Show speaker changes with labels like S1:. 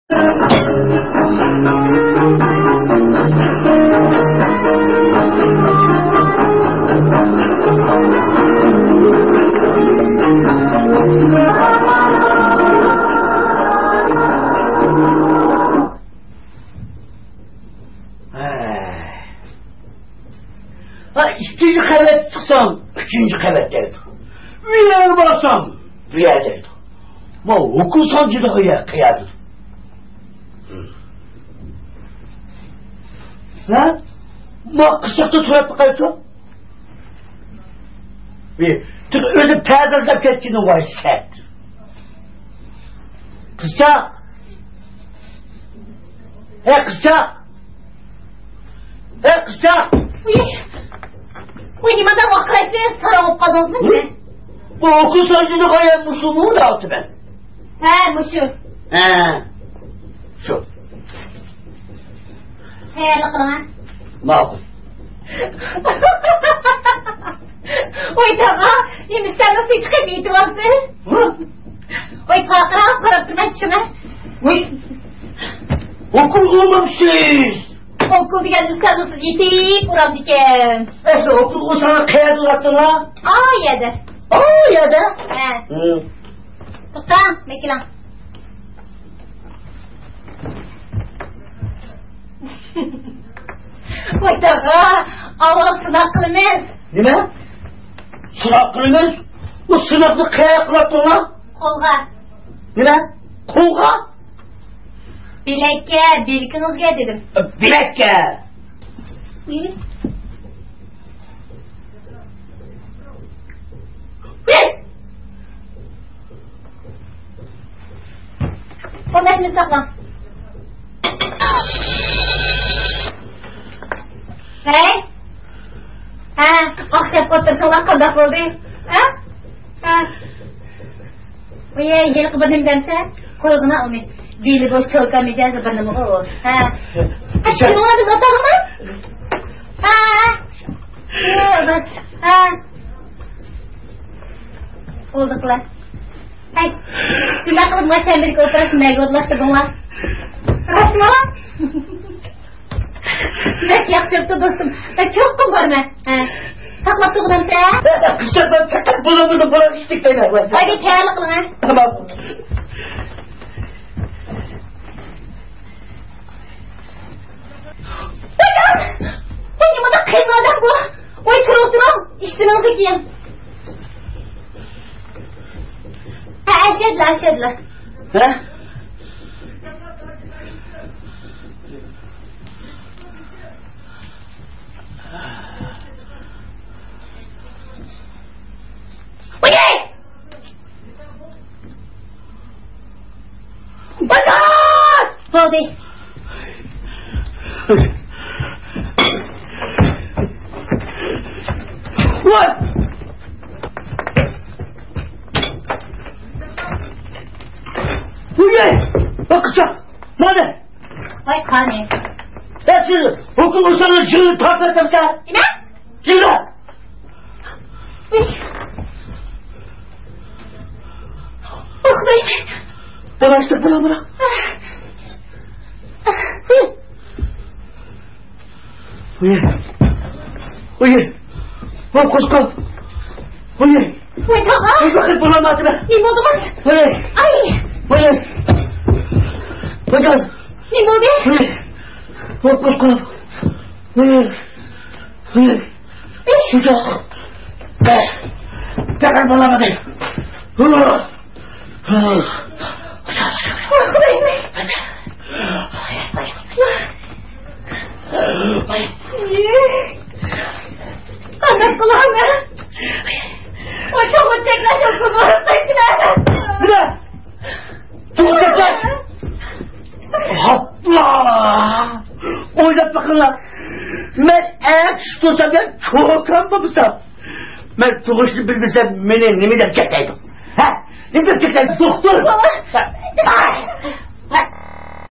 S1: İkinci kavet çıksam, üçüncü kavetteydi. Bir yer barsam, bir yerdeydi. Ma okul sancılığı kıyadı. Ha? Ma kısakta suratlı kayıtı. Bir, öyle perdazda geçtiğini var sert. Kısak. Kısak. Kısak.
S2: Uy, nimadan vaqaysiz saralib qoldingizmi nima?
S1: Bu okul sancılığı kıyadı mu da altı ben.
S2: Ha, mushu.
S1: Şu.
S2: Hayırlı kılın.
S1: Mağul.
S2: Uy, tağa, sen nasıl çıkıp itibarsın? Uy, kalkıra, karab durma düşüme.
S1: Uy, okul olmamışsınız.
S2: Okul diyen üstad olsun, yetip uğram diken.
S1: Okul o sana kıyadı attın ha?
S2: Yedi.
S1: Yedi?
S2: He. Tutam, mekilan. Uy, tağa, avval sınav kılımız.
S1: Nime? Sınav kılımız? Bu sınavda kıyadı attın ha?
S2: Kolga.
S1: Nime? Kolga?
S2: Bilekke, bilkinizge dedim.
S1: Bilekke.
S2: Buyurun. Ondan şimdi saklan. Hey? Akşam oturuşunlar kandak oldu. Uye, yeni kıbırdım demse, koyğuna onu. Bili boş çolkamayacağız da bana mı olur? Şimdi ona biz otalım mı? Baş. Olduklar. Hey, şunlar kılıp maç Amerika oturuşun neyge odlaştırdın var. Rasma lan? Mek yakışıptı dostum. Çok kum var mı? Saklap tuğdum sen.
S1: Kışlardan fakat bulamadım bana içtik beni.
S2: Hadi teyarlı kılın ha.
S1: Tamam.
S2: Uy, nimada kıyma adam bu? Uy, oturam. İşten aldı ki. Aşedler. Uye!
S1: Bakar!
S2: Bodi.
S1: What? Uye! Bakacak! Madem!
S2: Ay kane.
S1: Hepsini okul sana jığını taklatım sen!
S2: Ne?
S1: Jığını!
S2: Okmayın.
S1: Bıraştık bana. Uye! Bak koşkan! Uye!
S2: Uy, tağa!
S1: Uy bakın bulamadı be!
S2: Ne oldu bak?
S1: Uye!
S2: Ay!
S1: Uye! Bakın!
S2: Ne oldu?
S1: Uye! Bak koşkan! Uye! Sıcak! Tekrar bulamadı!
S2: Okmayın be! Kanat kulağım ya! O çok tekrar çok kulağım tekrar!
S1: Ne? Çok tekrar! Hopla! Oynat bakın lan! Ben eğer tutursam ben çok kanmamışsam! Ben tutuşlu bilmesem beni ne mi de çekeydim? Ne mi de çekeydim? Doktor!